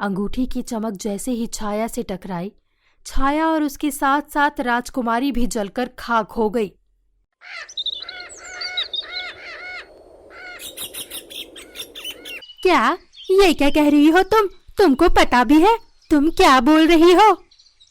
अंगूठी की चमक जैसे ही छाया से टकराई, छाया और उसके साथ साथ राजकुमारी भी जलकर खाक हो गई। क्या? ये क्या कह रही हो तुम? तुमको पता भी है? तुम क्या बोल रही हो?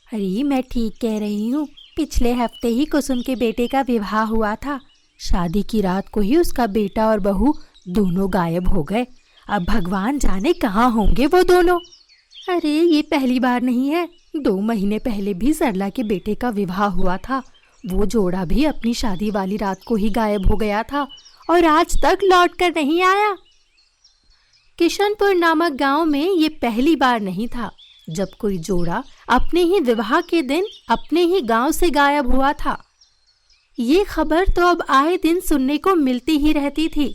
अरे मैं ठीक कह रही हूँ। पिछले हफ्ते ही कुसुम के बेटे का विवाह हुआ था। शादी की रात को ही उसका बेटा और बहू दोनों गायब हो गए। अब भगवान जाने कहाँ होंगे वो दोनों। अरे ये पहली बार नहीं है, 2 महीने पहले भी सरला के बेटे का विवाह हुआ था। वो जोड़ा भी अपनी शादी वाली रात को ही गायब हो गया था और आज तक लौट कर नहीं आया। किशनपुर नामक गांव में ये पहली बार नहीं था जब कोई जोड़ा अपने ही विवाह के दिन अपने ही गांव से गायब हुआ था। ये खबर तो अब आए दिन सुनने को मिलती ही रहती थी,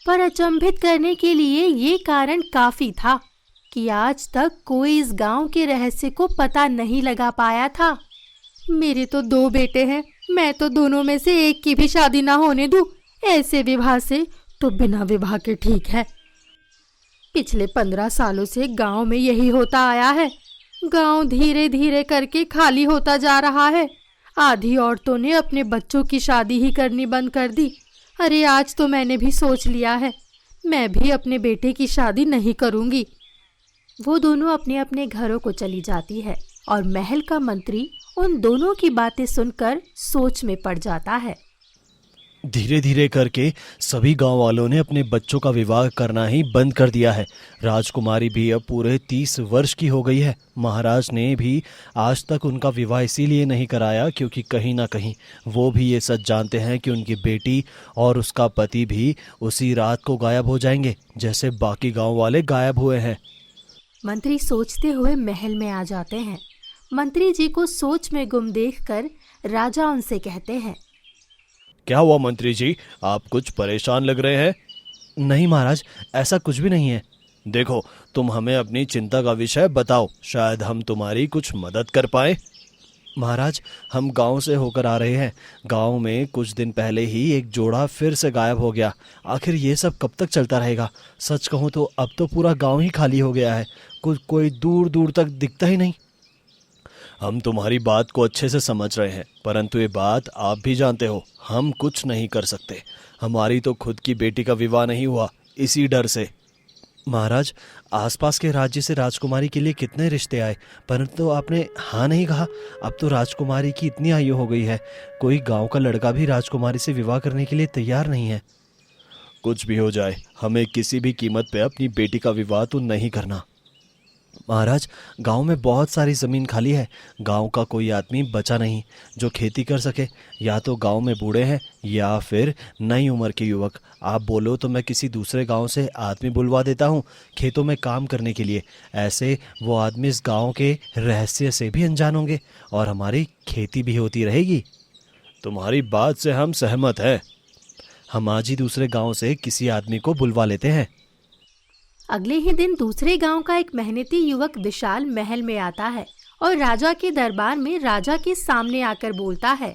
पर अचंभित करने के लिए ये कारण काफी था कि आज तक कोई इस गांव के रहस्य को पता नहीं लगा पाया था। मेरे तो 2 बेटे हैं, मैं तो दोनों में से एक की भी शादी ना होने दूं। ऐसे विवाह से तो बिना विवाह के ठीक है। पिछले 15 सालों से गांव में यही होता आया है। गांव धीरे धीरे करके खाली होता जा रहा है। आधी औरतों ने अपने बच्चों की शादी ही करनी बंद कर दी। अरे आज तो मैंने भी सोच लिया है, मैं भी अपने बेटे की शादी नहीं करूंगी। वो दोनों अपने अपने घरों को चली जाती है और महल का मंत्री उन दोनों की बातें सुनकर सोच में पड़ जाता है। धीरे धीरे करके सभी गांव वालों ने अपने बच्चों का विवाह करना ही बंद कर दिया है। राजकुमारी भी अब पूरे 30 वर्ष की हो गई है। महाराज ने भी आज तक उनका विवाह इसीलिए नहीं कराया क्योंकि कहीं ना कहीं वो भी ये सच जानते हैं कि उनकी बेटी और उसका पति भी उसी रात को गायब हो जाएंगे जैसे बाकी गाँव वाले गायब हुए हैं। मंत्री सोचते हुए महल में आ जाते हैं। मंत्री जी को सोच में गुम देखकर राजा उनसे कहते हैं, क्या हुआ मंत्री जी, आप कुछ परेशान लग रहे हैं? नहीं महाराज, ऐसा कुछ भी नहीं है। देखो, तुम हमें अपनी चिंता का विषय बताओ, शायद हम तुम्हारी कुछ मदद कर पाए। महाराज, हम गांव से होकर आ रहे हैं। गांव में कुछ दिन पहले ही एक जोड़ा फिर से गायब हो गया। आखिर ये सब कब तक चलता रहेगा? सच कहूँ तो अब तो पूरा गांव ही खाली हो गया है। कोई दूर दूर तक दिखता ही नहीं। हम तुम्हारी बात को अच्छे से समझ रहे हैं, परंतु ये बात आप भी जानते हो, हम कुछ नहीं कर सकते। हमारी तो खुद की बेटी का विवाह नहीं हुआ, इसी डर से। महाराज, आसपास के राज्य से राजकुमारी के लिए कितने रिश्ते आए, परंतु आपने हाँ नहीं कहा। अब तो राजकुमारी की इतनी आयु हो गई है, कोई गांव का लड़का भी राजकुमारी से विवाह करने के लिए तैयार नहीं है। कुछ भी हो जाए, हमें किसी भी कीमत पे अपनी बेटी का विवाह तो नहीं करना। महाराज, गांव में बहुत सारी ज़मीन खाली है। गांव का कोई आदमी बचा नहीं जो खेती कर सके। या तो गांव में बूढ़े हैं या फिर नई उम्र के युवक। आप बोलो तो मैं किसी दूसरे गांव से आदमी बुलवा देता हूं खेतों में काम करने के लिए। ऐसे वो आदमी इस गांव के रहस्य से भी अनजान होंगे और हमारी खेती भी होती रहेगी। तुम्हारी बात से हम सहमत हैं। हम आज ही दूसरे गांव से किसी आदमी को बुलवा लेते हैं। अगले ही दिन दूसरे गांव का एक मेहनती युवक विशाल महल में आता है और राजा के दरबार में राजा के सामने आकर बोलता है,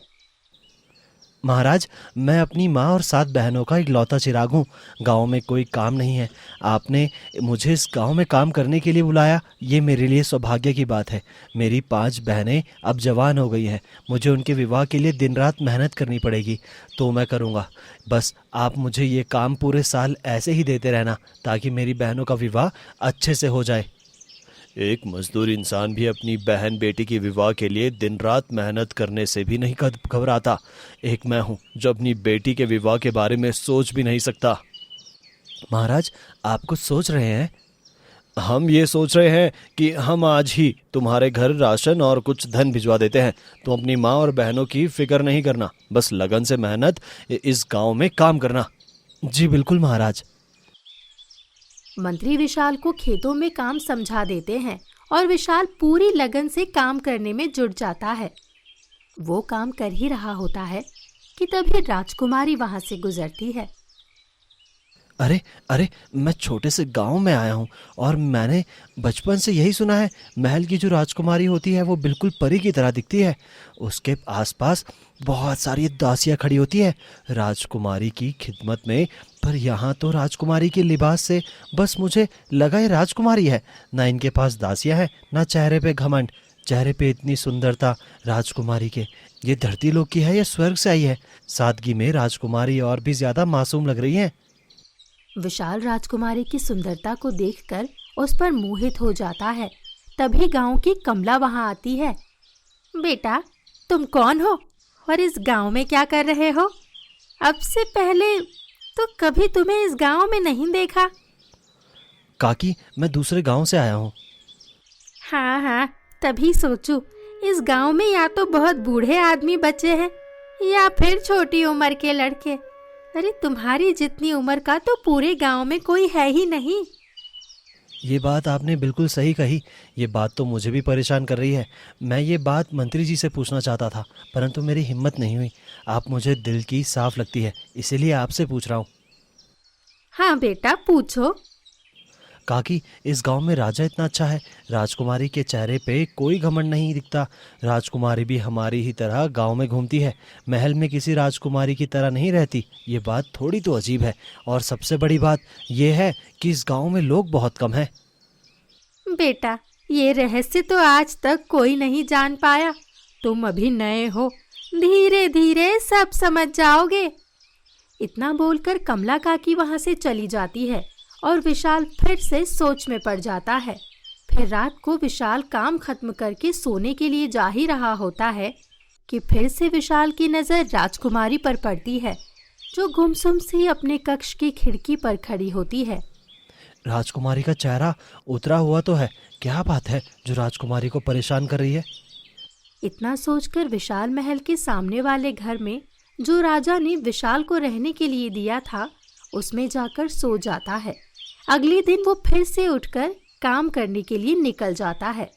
महाराज, मैं अपनी माँ और 7 बहनों का इकलौता चिराग हूँ। गांव में कोई काम नहीं है। आपने मुझे इस गांव में काम करने के लिए बुलाया, ये मेरे लिए सौभाग्य की बात है। मेरी 5 बहनें अब जवान हो गई हैं। मुझे उनके विवाह के लिए दिन रात मेहनत करनी पड़ेगी, तो मैं करूँगा। बस आप मुझे ये काम पूरे साल ऐसे ही देते रहना ताकि मेरी बहनों का विवाह अच्छे से हो जाए। एक मजदूर इंसान भी अपनी बहन बेटी के विवाह के लिए दिन रात मेहनत करने से भी नहीं घबराता। एक मैं हूँ जो अपनी बेटी के विवाह के बारे में सोच भी नहीं सकता। महाराज, आप कुछ सोच रहे हैं? हम ये सोच रहे हैं कि हम आज ही तुम्हारे घर राशन और कुछ धन भिजवा देते हैं। तुम अपनी माँ और बहनों की फिक्र नहीं करना, बस लगन से मेहनत इस गांव में काम करना। जी बिल्कुल महाराज। मंत्री विशाल को खेतों में काम समझा देते हैं और विशाल पूरी लगन से काम करने में जुट जाता है। वो काम कर ही रहा होता है कि तभी राजकुमारी वहां से गुजरती है। अरे अरे, मैं छोटे से गांव में आया हूँ और मैंने बचपन से यही सुना है, महल की जो राजकुमारी होती है वो बिल्कुल परी की तरह दिखती है। उसके आसपास बहुत सारी दासियाँ खड़ी होती है राजकुमारी की खिदमत में। पर यहाँ तो राजकुमारी के लिबास से बस मुझे लगा ये राजकुमारी है। ना इनके पास दासियाँ हैं, ना चेहरे पे घमंड। चेहरे पे इतनी सुंदरता राजकुमारी के। ये धरती लोक की है या स्वर्ग से आई है? सादगी में राजकुमारी और भी ज्यादा मासूम लग रही है। विशाल राजकुमारी की सुंदरता को देखकर उस पर मोहित हो जाता है। तभी गांव की कमला वहां आती है। बेटा, तुम कौन हो और इस गांव में क्या कर रहे हो? अब से पहले तो कभी तुम्हें इस गांव में नहीं देखा। काकी, मैं दूसरे गांव से आया हूँ। हाँ हाँ, तभी सोचूं इस गांव में या तो बहुत बूढ़े आदमी बचे हैं या फिर छोटी उम्र के लड़के। अरे तुम्हारी जितनी उम्र का तो पूरे गांव में कोई है ही नहीं। ये बात आपने बिल्कुल सही कही। ये बात तो मुझे भी परेशान कर रही है। मैं ये बात मंत्री जी से पूछना चाहता था, परंतु मेरी हिम्मत नहीं हुई। आप मुझे दिल की साफ लगती है, इसीलिए आपसे पूछ रहा हूँ। हाँ बेटा, पूछो। काकी, इस गांव में राजा इतना अच्छा है, राजकुमारी के चेहरे पे कोई घमंड नहीं दिखता। राजकुमारी भी हमारी ही तरह गांव में घूमती है, महल में किसी राजकुमारी की तरह नहीं रहती। ये बात थोड़ी तो अजीब है। और सबसे बड़ी बात यह है कि इस गांव में लोग बहुत कम हैं। बेटा, ये रहस्य तो आज तक कोई नहीं जान पाया। तुम अभी नए हो, धीरे धीरे सब समझ जाओगे। इतना बोलकर कमला काकी वहां से चली जाती है और विशाल फिर से सोच में पड़ जाता है। फिर रात को विशाल काम खत्म करके सोने के लिए जा ही रहा होता है कि फिर से विशाल की नज़र राजकुमारी पर पड़ती है, जो गुमसुम सी अपने कक्ष की खिड़की पर खड़ी होती है। राजकुमारी का चेहरा उतरा हुआ तो है, क्या बात है जो राजकुमारी को परेशान कर रही है? इतना सोचकर विशाल महल के सामने वाले घर में, जो राजा ने विशाल को रहने के लिए दिया था, उसमें जाकर सो जाता है। अगले दिन वो फिर से उठकर काम करने के लिए निकल जाता है।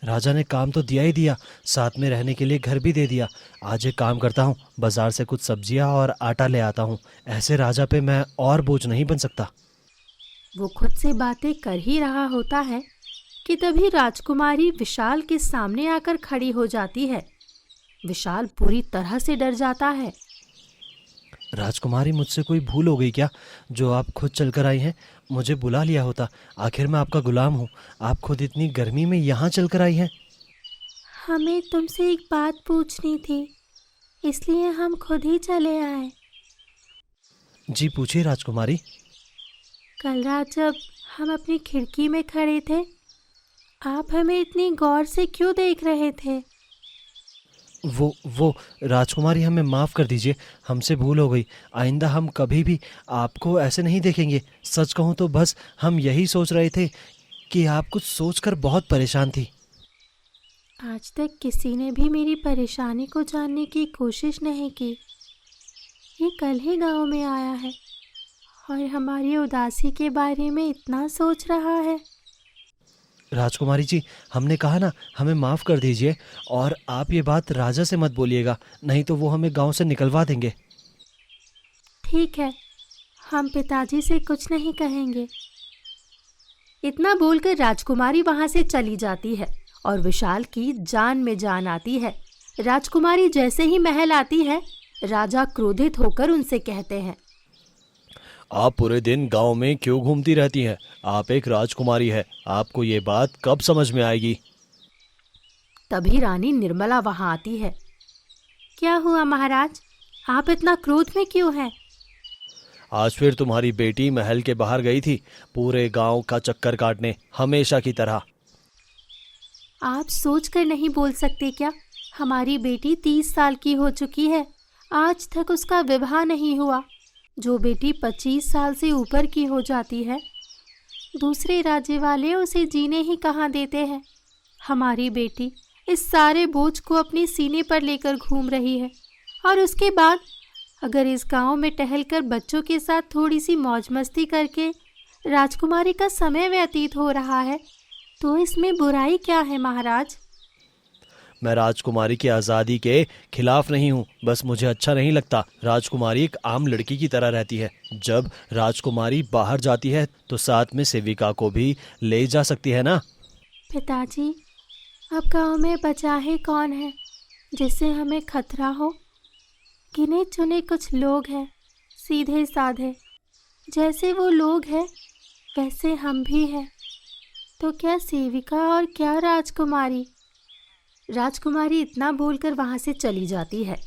राजा ने काम तो दिया ही दिया, साथ में रहने के लिए घर भी दे दिया। आज एक काम करता हूँ, बाजार से कुछ सब्जियाँ और आटा ले आता हूँ। ऐसे राजा पे मैं और बोझ नहीं बन सकता। वो खुद से बातें कर ही रहा होता है कि तभी राजकुमारी विशाल के सामने आकर खड़ी हो जाती है। विशाल पूरी तरह से डर जाता है। राजकुमारी, मुझसे कोई भूल हो गई क्या जो आप खुद चलकर आई हैं? मुझे बुला लिया होता, आखिर मैं आपका गुलाम हूँ। आप खुद इतनी गर्मी में यहाँ चलकर आई हैं। हमें तुमसे एक बात पूछनी थी, इसलिए हम खुद ही चले आए। जी पूछिए राजकुमारी। कल रात जब हम अपनी खिड़की में खड़े थे, आप हमें इतनी गौर से क्यों देख रहे थे? वो राजकुमारी, हमें माफ़ कर दीजिए, हमसे भूल हो गई। आइंदा हम कभी भी आपको ऐसे नहीं देखेंगे। सच कहूँ तो बस हम यही सोच रहे थे कि आप कुछ सोचकर बहुत परेशान थी। आज तक किसी ने भी मेरी परेशानी को जानने की कोशिश नहीं की। ये कल ही गांव में आया है और हमारी उदासी के बारे में इतना सोच रहा है। राजकुमारी जी, हमने कहा ना, हमें माफ़ कर दीजिए। और आप ये बात राजा से मत बोलिएगा, नहीं तो वो हमें गांव से निकलवा देंगे। ठीक है, हम पिताजी से कुछ नहीं कहेंगे। इतना बोलकर राजकुमारी वहां से चली जाती है और विशाल की जान में जान आती है। राजकुमारी जैसे ही महल आती है, राजा क्रोधित होकर उनसे कहते हैं, आप पूरे दिन गांव में क्यों घूमती रहती हैं? आप एक राजकुमारी है, आपको ये बात कब समझ में आएगी? तभी रानी निर्मला वहां आती है। क्या हुआ महाराज, आप इतना क्रोध में क्यों हैं? आज फिर तुम्हारी बेटी महल के बाहर गई थी, पूरे गांव का चक्कर काटने, हमेशा की तरह। आप सोच कर नहीं बोल सकते क्या? हमारी बेटी 30 साल की हो चुकी है, आज तक उसका विवाह नहीं हुआ। जो बेटी 25 साल से ऊपर की हो जाती है, दूसरे राज्य वाले उसे जीने ही कहाँ देते हैं। हमारी बेटी इस सारे बोझ को अपने सीने पर लेकर घूम रही है, और उसके बाद अगर इस गांव में टहलकर बच्चों के साथ थोड़ी सी मौज मस्ती करके राजकुमारी का समय व्यतीत हो रहा है, तो इसमें बुराई क्या है महाराज? मैं राजकुमारी की आज़ादी के खिलाफ नहीं हूँ, बस मुझे अच्छा नहीं लगता। राजकुमारी एक आम लड़की की तरह रहती है। जब राजकुमारी बाहर जाती है तो साथ में सेविका को भी ले जा सकती है ना। पिताजी, अब गांव में बचा है कौन है जिससे हमें खतरा हो? गिने चुने कुछ लोग हैं, सीधे साधे। जैसे वो लोग हैं वैसे हम भी हैं। तो क्या सेविका और क्या राजकुमारी? राजकुमारी इतना बोलकर वहां से चली जाती है।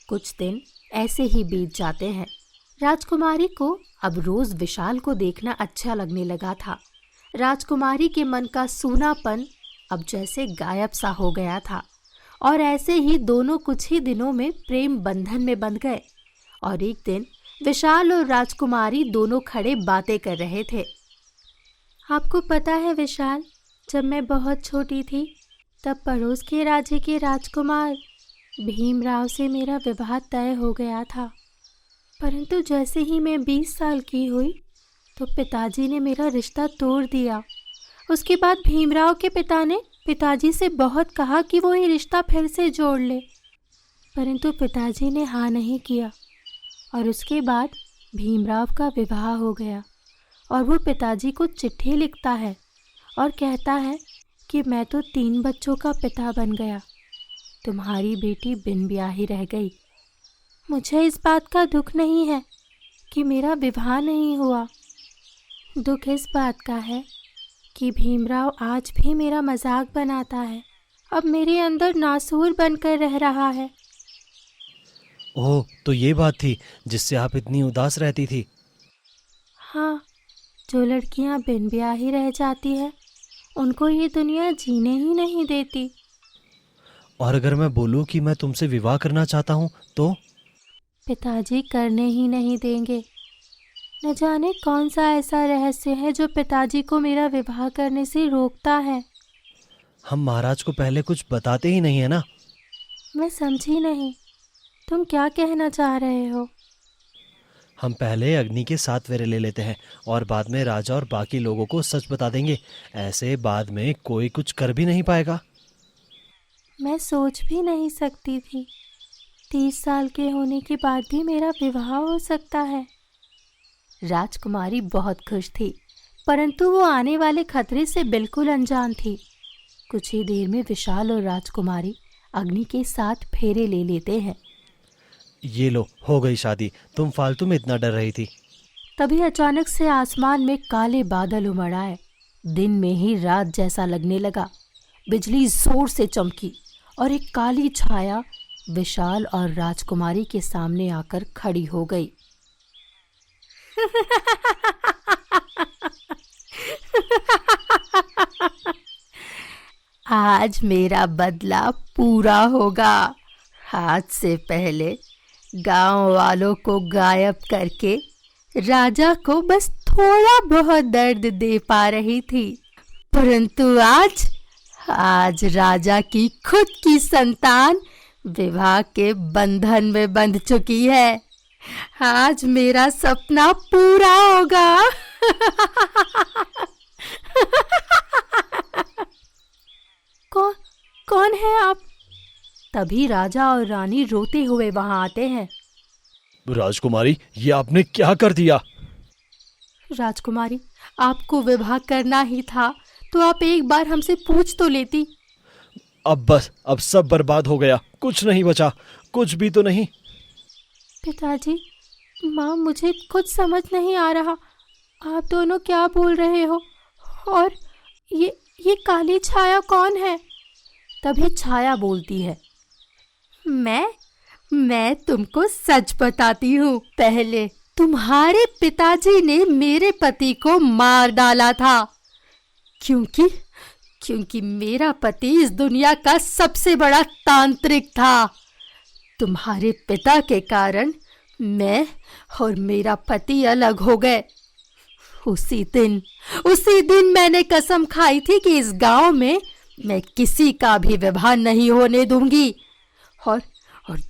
कुछ दिन ऐसे ही बीत जाते हैं। राजकुमारी को अब रोज विशाल को देखना अच्छा लगने लगा था। राजकुमारी के मन का सूनापन अब जैसे गायब सा हो गया था और ऐसे ही दोनों कुछ ही दिनों में प्रेम बंधन में बंध गए। और एक दिन विशाल और राजकुमारी दोनों खड़े बातें कर रहे थे। आपको पता है विशाल, जब मैं बहुत छोटी थी तब पड़ोस के राज्य के राजकुमार भीमराव से मेरा विवाह तय हो गया था। परंतु जैसे ही मैं 20 साल की हुई तो पिताजी ने मेरा रिश्ता तोड़ दिया। उसके बाद भीमराव के पिता ने पिताजी से बहुत कहा कि वो ये रिश्ता फिर से जोड़ ले, परंतु पिताजी ने हाँ नहीं किया। और उसके बाद भीमराव का विवाह हो गया और वो पिताजी को चिट्ठी लिखता है और कहता है कि मैं तो 3 बच्चों का पिता बन गया, तुम्हारी बेटी बिन ब्याही रह गई। मुझे इस बात का दुख नहीं है कि मेरा विवाह नहीं हुआ। दुख इस बात का है कि भीमराव आज भी मेरा मजाक बनाता है, अब मेरे अंदर नासूर बनकर रह रहा है। ओह, तो ये बात थी जिससे आप इतनी उदास रहती थी। हाँ, जो लड़कियां बिन ब्याही रह जाती है उनको ये दुनिया जीने ही नहीं देती। और अगर मैं बोलूं कि मैं तुमसे विवाह करना चाहता हूं तो? पिताजी करने ही नहीं देंगे। न जाने कौन सा ऐसा रहस्य है जो पिताजी को मेरा विवाह करने से रोकता है। हम महाराज को पहले कुछ बताते ही नहीं है ना। मैं समझी नहीं, तुम क्या कहना चाह रहे हो? हम पहले अग्नि के 7 फेरे ले लेते हैं और बाद में राजा और बाकी लोगों को सच बता देंगे। ऐसे बाद में कोई कुछ कर भी नहीं पाएगा। मैं सोच भी नहीं सकती थी 30 साल के होने के बाद भी मेरा विवाह हो सकता है। राजकुमारी बहुत खुश थी, परंतु वो आने वाले खतरे से बिल्कुल अनजान थी। कुछ ही देर में विशाल और राजकुमारी अग्नि के 7 फेरे ले लेते हैं। ये लो, हो गई शादी। तुम फालतू में इतना डर रही थी। तभी अचानक से आसमान में काले बादल उमड़ आए। दिन में ही रात जैसा लगने लगा। बिजली जोर से चमकी और एक काली छाया विशाल और राजकुमारी के सामने आकर खड़ी हो गई। आज मेरा बदला पूरा होगा। आज से पहले गांव वालों को गायब करके राजा को बस थोड़ा बहुत दर्द दे पा रही थी, परंतु आज राजा की खुद की संतान विवाह के बंधन में बंध चुकी है। आज मेरा सपना पूरा होगा। कौन है आप? तभी राजा और रानी रोते हुए वहां आते हैं। राजकुमारी, ये आपने क्या कर दिया? राजकुमारी, आपको विवाह करना ही था तो आप एक बार हमसे पूछ तो लेती। अब बस, अब सब बर्बाद हो गया, कुछ नहीं बचा, कुछ भी तो नहीं। पिताजी, माँ, मुझे कुछ समझ नहीं आ रहा। आप दोनों क्या बोल रहे हो? और ये काली छाया कौन है? तभी छाया बोलती है, मैं तुमको सच बताती हूँ। पहले तुम्हारे पिताजी ने मेरे पति को मार डाला था, क्योंकि मेरा पति इस दुनिया का सबसे बड़ा तांत्रिक था। तुम्हारे पिता के कारण मैं और मेरा पति अलग हो गए। उसी दिन मैंने कसम खाई थी कि इस गांव में मैं किसी का भी विवाह नहीं होने दूंगी। और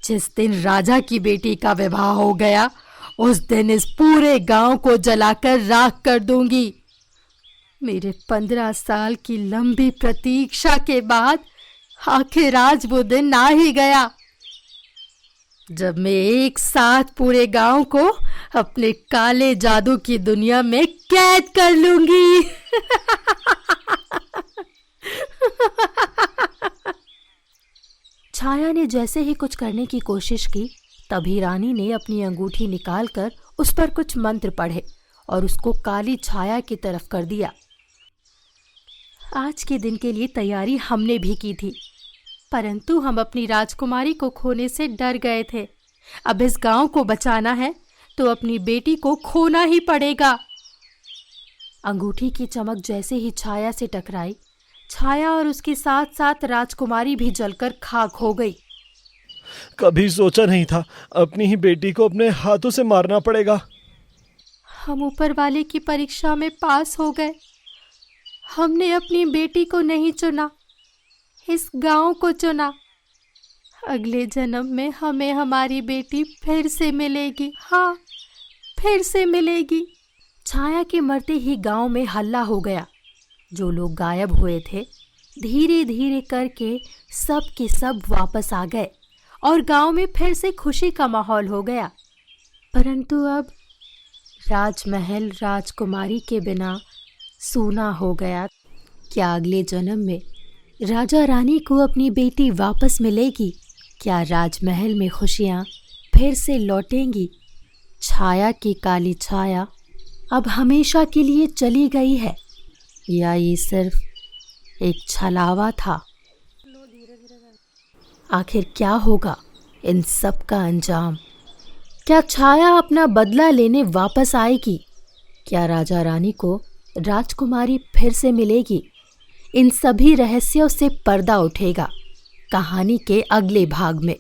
जिस दिन राजा की बेटी का विवाह हो गया, उस दिन इस पूरे गांव को जलाकर राख कर दूंगी। मेरे 15 साल की लंबी प्रतीक्षा के बाद आखिर आज वो दिन आ ही गया जब मैं एक साथ पूरे गांव को अपने काले जादू की दुनिया में कैद कर लूंगी। छाया ने जैसे ही कुछ करने की कोशिश की, तभी रानी ने अपनी अंगूठी निकालकर उस पर कुछ मंत्र पढ़े और उसको काली छाया की तरफ कर दिया। आज के दिन के लिए तैयारी हमने भी की थी, परंतु हम अपनी राजकुमारी को खोने से डर गए थे। अब इस गांव को बचाना है तो अपनी बेटी को खोना ही पड़ेगा। अंगूठी की चमक जैसे ही छाया से टकराई, छाया और उसके साथ साथ राजकुमारी भी जलकर खाक हो गई। कभी सोचा नहीं था अपनी ही बेटी को अपने हाथों से मारना पड़ेगा। हम ऊपर वाले की परीक्षा में पास हो गए। हमने अपनी बेटी को नहीं चुना, इस गांव को चुना। अगले जन्म में हमें हमारी बेटी फिर से मिलेगी। हाँ, फिर से मिलेगी। छाया के मरते ही गांव में हल्ला हो गया। जो लोग गायब हुए थे, धीरे धीरे करके सब के सब वापस आ गए और गांव में फिर से खुशी का माहौल हो गया। परंतु अब राजमहल राजकुमारी के बिना सूना हो गया। क्या अगले जन्म में राजा रानी को अपनी बेटी वापस मिलेगी? क्या राजमहल में खुशियां फिर से लौटेंगी? छाया की काली छाया अब हमेशा के लिए चली गई है, या ये सिर्फ एक छलावा था? आखिर क्या होगा इन सब का अंजाम? क्या छाया अपना बदला लेने वापस आएगी? क्या राजा रानी को राजकुमारी फिर से मिलेगी? इन सभी रहस्यों से पर्दा उठेगा कहानी के अगले भाग में।